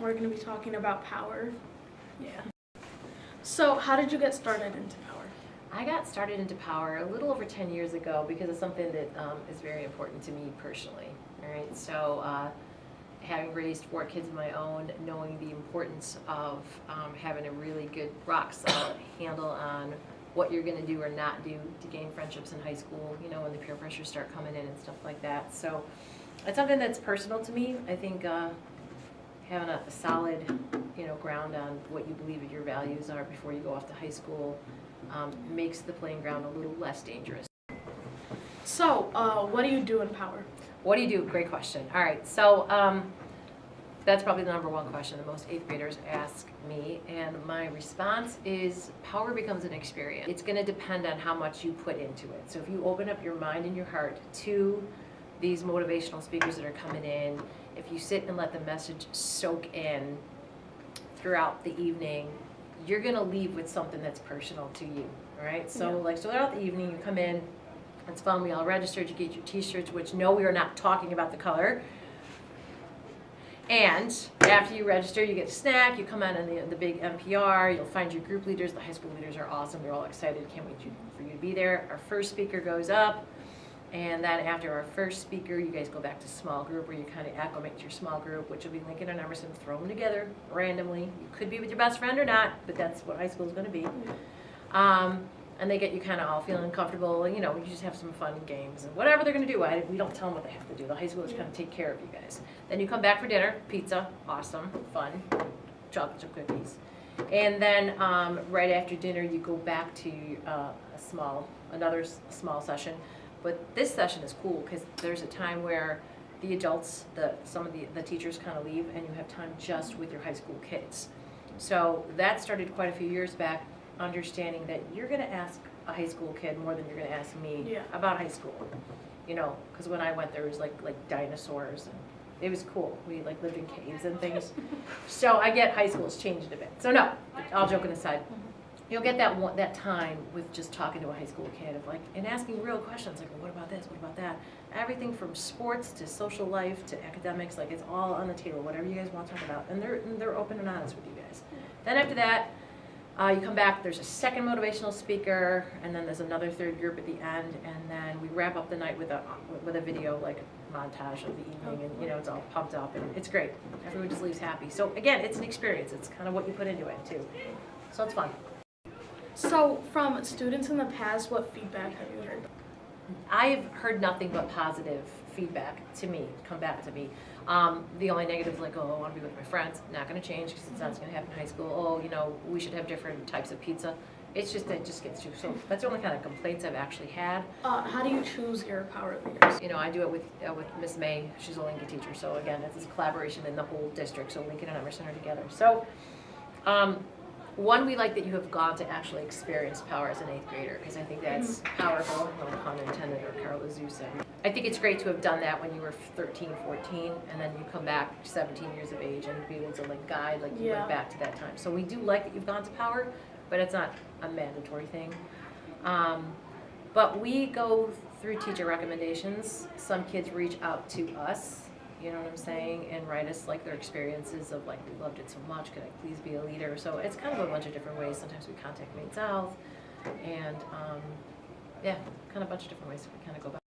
we're going to be talking about power. Yeah. So how did you get started into power? I got started into power a little over 10 years ago because of something that is very important to me personally. All right, so having raised 4 kids of my own, knowing the importance of having a really good rock solid handle on what you're going to do or not do to gain friendships in high school, you know, when the peer pressures start coming in and stuff like that. So it's something that's personal to me. I think having a solid, you know, ground on what you believe your values are before you go off to high school makes the playing ground a little less dangerous. So, what do you do in power? What do you do? Great question. All right, so that's probably the #1 question that most 8th graders ask me, and my response is power becomes an experience. It's going to depend on how much you put into it. So if you open up your mind and your heart to these motivational speakers that are coming in, if you sit and let the message soak in throughout the evening, you're going to leave with something that's personal to you, all right? So like, so throughout the evening, you come in, it's fun, we all registered, you get your t-shirts, which no, we are not talking about the color. And after you register, you get a snack, you come out in the big NPR, you'll find your group leaders. The high school leaders are awesome, they're all excited, can't wait for you to be there. Our first speaker goes up, and then after our first speaker, you guys go back to small group where you kind of acclimate to your small group, which will be Lincoln and Emerson, throw them together randomly. You could be with your best friend or not, but that's what high school is going to be. And they get you kind of all feeling comfortable, you know, you just have some fun games and whatever they're going to do. We don't tell them what they have to do. The high schoolers kind of take care of you guys. Then you come back for dinner, pizza, awesome, fun, chocolate chip cookies. And then right after dinner, you go back to another small session. But this session is cool because there's a time where the adults, some of the teachers kind of leave, and you have time just with your high school kids. So that started quite a few years back, understanding that you're going to ask a high school kid more than you're going to ask me about high school. You know, because when I went, there was like dinosaurs, and it was cool. We like lived in caves and things. So I get high school's changed a bit. So no, all joking aside, you'll get that time with just talking to a high school kid of like, and asking real questions like, well, what about this, what about that? Everything from sports to social life to academics, like it's all on the table, whatever you guys want to talk about. And they're open and honest with you guys. Then after that, you come back, there's a second motivational speaker, and then there's another third group at the end, and then we wrap up the night with a video, like a montage of the evening, and you know, it's all pumped up, and it's great. Everyone just leaves happy. So again, it's an experience. It's kind of what you put into it too. So it's fun. So from students in the past, what feedback have you heard? I've heard nothing but positive feedback come back to me. The only negative is like, oh, I want to be with my friends. Not going to change because it's not going to happen in high school. Oh, you know, we should have different types of pizza. It just gets you. So that's the only kind of complaints I've actually had. How do you choose your power leaders? You know, I do it with Miss May. She's a Lincoln teacher. So again, it's this collaboration in the whole district. So Lincoln and Emerson are together. So one, we like that you have gone to actually experience power as an 8th grader, because I think that's powerful, no pun intended, or Carol Azu said. I think it's great to have done that when you were 13, 14, and then you come back 17 years of age and be able to like guide like you went back to that time. So we do like that you've gone to power, but it's not a mandatory thing. But we go through teacher recommendations. Some kids reach out to us, you know what I'm saying, and write us like their experiences of like, we loved it so much, could I please be a leader? So it's kind of a bunch of different ways. Sometimes we contact Maine South, and yeah, kind of a bunch of different ways we kind of go back.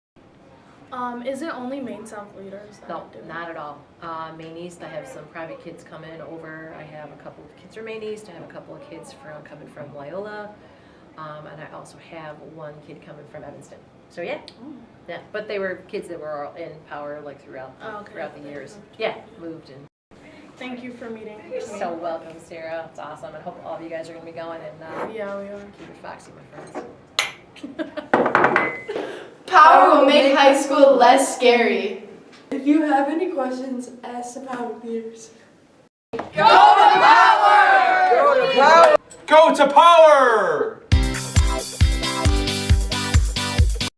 Is it only Maine South leaders that No, do it? not at all. Maine East, I have some private kids coming over. I have a couple of kids from Maine East. I have a couple of kids coming from Loyola. And I also have one kid coming from Evanston. So yeah, but they were kids that were all in power like throughout the years. Yeah, moved in. Thank you for meeting. You're so welcome, Sarah. It's awesome. I hope all of you guys are going to be going, and yeah, we are. keep it foxy, my friends. Power will make high school less scary. If you have any questions, ask the power leaders. Go to power! Go to power!